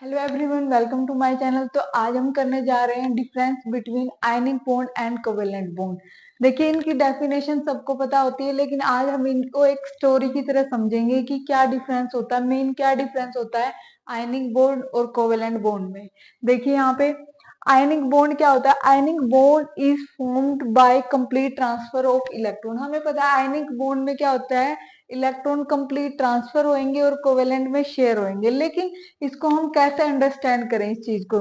Hello everyone, welcome to my channel. तो आज हम करने जा रहे हैं difference between ionic bond and covalent bond. देखिए, इनकी डेफिनेशन सबको पता होती है, लेकिन आज हम इनको एक स्टोरी की तरह समझेंगे कि क्या डिफरेंस होता है, मेन क्या डिफरेंस होता है आयनिक बॉन्ड और कोवेलेंट बॉन्ड में। देखिए यहाँ पे आयनिक बॉन्ड क्या होता है। Ionic bond is formed by complete transfer of electron. हमें पता है आयनिक बॉन्ड में क्या होता है, इलेक्ट्रॉन कंप्लीट ट्रांसफर होंगे और कोवेलेंट में शेयर होंगे। लेकिन इसको हम कैसे अंडरस्टैंड करें इस चीज को।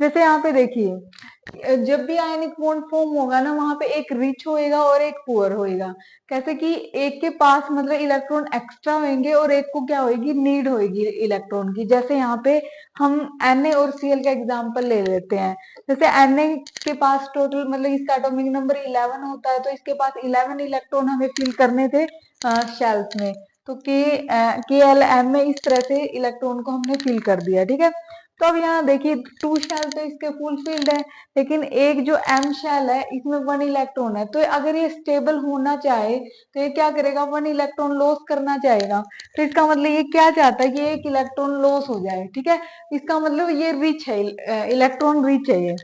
जैसे यहाँ पे देखिए, जब भी आयनिक बॉन्ड फॉर्म होगा ना, वहां पे एक रिच होएगा और एक पुअर होएगा। कैसे कि एक के पास मतलब इलेक्ट्रॉन एक्स्ट्रा होंगे और एक को क्या होगी, नीड होगी इलेक्ट्रॉन की। जैसे यहाँ पे हम Na और Cl का एग्जांपल ले लेते हैं। जैसे Na के पास टोटल मतलब इसका एटॉमिक नंबर 11 होता है, तो इसके पास 11 इलेक्ट्रॉन हमें फिल करने थे शेल्स में। तो के एल एम में इस तरह से इलेक्ट्रॉन को हमने फिल कर दिया। ठीक है, तो अब यहाँ देखिए टू शेल तो इसके फुल फिल्ड है, लेकिन एक जो एम शेल है इसमें 1 इलेक्ट्रॉन है। तो अगर ये स्टेबल होना चाहे तो ये क्या करेगा, 1 इलेक्ट्रॉन लॉस करना चाहेगा। तो इसका मतलब ये क्या चाहता है कि एक इलेक्ट्रॉन लॉस हो जाए। ठीक है, इसका मतलब ये रिच है, इलेक्ट्रॉन रिच है ये।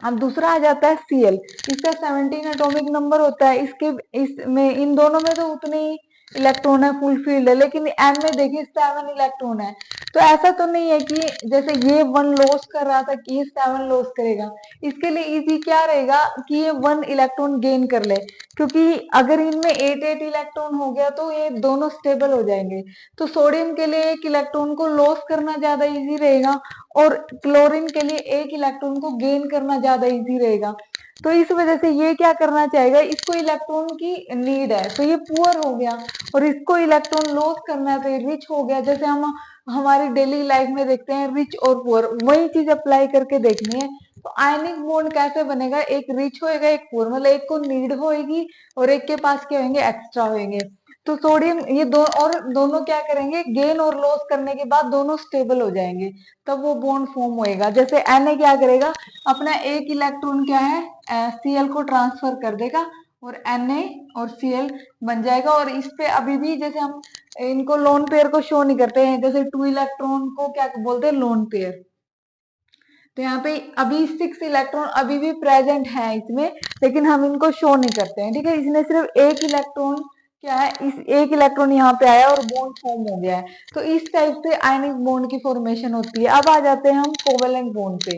अब दूसरा आ जाता है Cl। इसका 17 एटॉमिक नंबर होता है। इसके इसमें इन दोनों में तो उतने ही इलेक्ट्रॉन है, फुल फील्ड है, लेकिन एम में देखिए 7 इलेक्ट्रॉन है। तो ऐसा तो नहीं है कि जैसे ये 1 लॉस कर रहा था कि ये 7 लॉस करेगा। इसके लिए इजी क्या रहेगा कि ये 1 इलेक्ट्रॉन गेन कर ले, क्योंकि अगर इनमें 8 इलेक्ट्रॉन हो गया तो ये दोनों स्टेबल हो जाएंगे। तो सोडियम के लिए एक इलेक्ट्रॉन को लॉस करना ज्यादा इजी रहेगा और क्लोरीन के लिए एक इलेक्ट्रॉन को गेन करना ज्यादा इजी रहेगा। तो इस वजह से ये क्या करना चाहेगा, इसको इलेक्ट्रॉन की नीड है तो ये पुअर हो गया, और इसको इलेक्ट्रॉन लॉस करना है तो ये रिच हो गया। जैसे हम हमारी डेली लाइफ में देखते हैं रिच और पुअर, वही चीज अप्लाई करके देखनी है। तो आयनिक बॉन्ड कैसे बनेगा, एक रिच होएगा एक पुअर, मतलब एक को नीड होएगी और एक के पास क्या होंगे, एक्स्ट्रा होंगे। तो सोडियम ये दो और दोनों क्या करेंगे, गेन और लॉस करने के बाद दोनों स्टेबल हो जाएंगे, तब वो बॉन्ड फॉर्म होएगा। जैसे Na क्या करेगा, अपना एक इलेक्ट्रॉन क्या है Cl को ट्रांसफर कर देगा और Na और Cl बन जाएगा। और इस पे अभी भी जैसे हम इनको लोन पेयर को शो नहीं करते हैं, जैसे 2 इलेक्ट्रॉन को क्या बोलते हैं, लोन पेयर। तो यहाँ पे अभी 6 इलेक्ट्रॉन अभी भी प्रेजेंट है इसमें, लेकिन हम इनको शो नहीं करते हैं। ठीक है, इसने सिर्फ एक इलेक्ट्रॉन क्या है, इस एक इलेक्ट्रॉन यहाँ पे आया और बॉन्ड फॉर्म हो गया है। तो इस टाइप से आयनिक बॉन्ड की फॉर्मेशन होती है। अब आ जाते हैं हम कोवेलेंट बॉन्ड पे।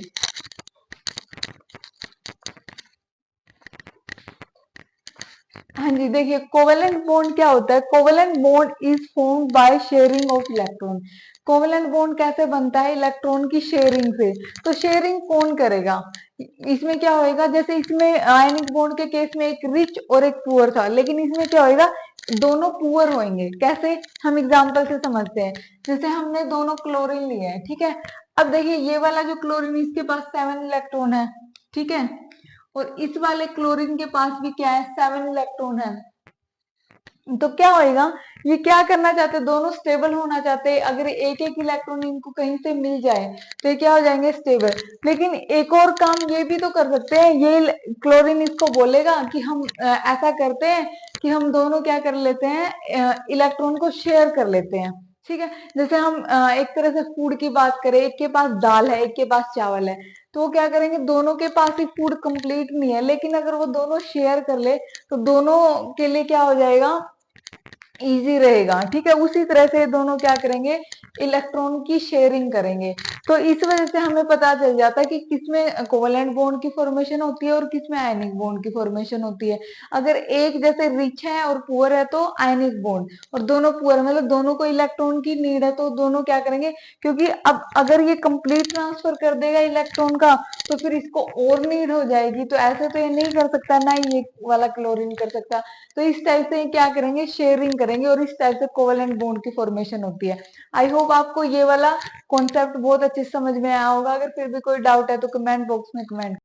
हाँ जी, देखिए कोवेलेंट बॉन्ड क्या होता है। Covalent bond is formed by sharing of electron. Covalent bond कैसे बनता है, इलेक्ट्रॉन की शेयरिंग से। तो शेयरिंग कौन करेगा, इसमें क्या होएगा, जैसे इसमें आयनिक बॉन्ड के केस में एक रिच और एक पुअर था, लेकिन इसमें क्या होएगा, दोनों पुअर होंगे। कैसे, हम एग्जांपल से समझते हैं। जैसे हमने दोनों क्लोरीन लिए हैं, ठीक है। अब देखिए ये वाला जो क्लोरीन, इसके पास 7 इलेक्ट्रॉन है, ठीक है। और इस वाले क्लोरीन के पास भी क्या है, 7 इलेक्ट्रॉन है। तो क्या होएगा, ये क्या करना चाहते हैं, दोनों स्टेबल होना चाहते हैं। अगर एक एक इलेक्ट्रॉन इनको कहीं से मिल जाए तो ये क्या हो जाएंगे, स्टेबल। लेकिन एक और काम ये भी तो कर सकते हैं, ये क्लोरीन इसको बोलेगा कि हम ऐसा करते हैं कि हम दोनों क्या कर लेते हैं, इलेक्ट्रॉन को शेयर कर लेते हैं। ठीक है, जैसे हम एक तरह से फूड की बात करें, एक के पास दाल है एक के पास चावल है, तो वो क्या करेंगे, दोनों के पास ही फूड कंप्लीट नहीं है, लेकिन अगर वो दोनों शेयर कर ले तो दोनों के लिए क्या हो जाएगा, इजी रहेगा। ठीक है, उसी तरह से दोनों क्या करेंगे, इलेक्ट्रॉन की शेयरिंग करेंगे। तो इस वजह से हमें पता चल जाता है कि किसमें कोवेलेंट बॉन्ड की फॉर्मेशन होती है और किसमें आयनिक बॉन्ड की फॉर्मेशन होती है। अगर एक जैसे रिच है और पुअर है तो आयनिक बॉन्ड, और दोनों पुअर मतलब दोनों को इलेक्ट्रॉन की नीड है तो दोनों क्या करेंगे, क्योंकि अब अगर ये कंप्लीट ट्रांसफर कर देगा इलेक्ट्रॉन का तो फिर इसको और नीड हो जाएगी। तो ऐसे तो ये नहीं कर सकता, ना ही ये वाला क्लोरीन कर सकता। तो इस टाइप से क्या करेंगे, शेयरिंग करेंगे, और इस टाइप से कोवेलेंट बॉन्ड की फॉर्मेशन होती है। आई होप आपको ये वाला कॉन्सेप्ट बहुत अच्छे से समझ में आया होगा। अगर फिर भी कोई डाउट है तो कमेंट बॉक्स में कमेंट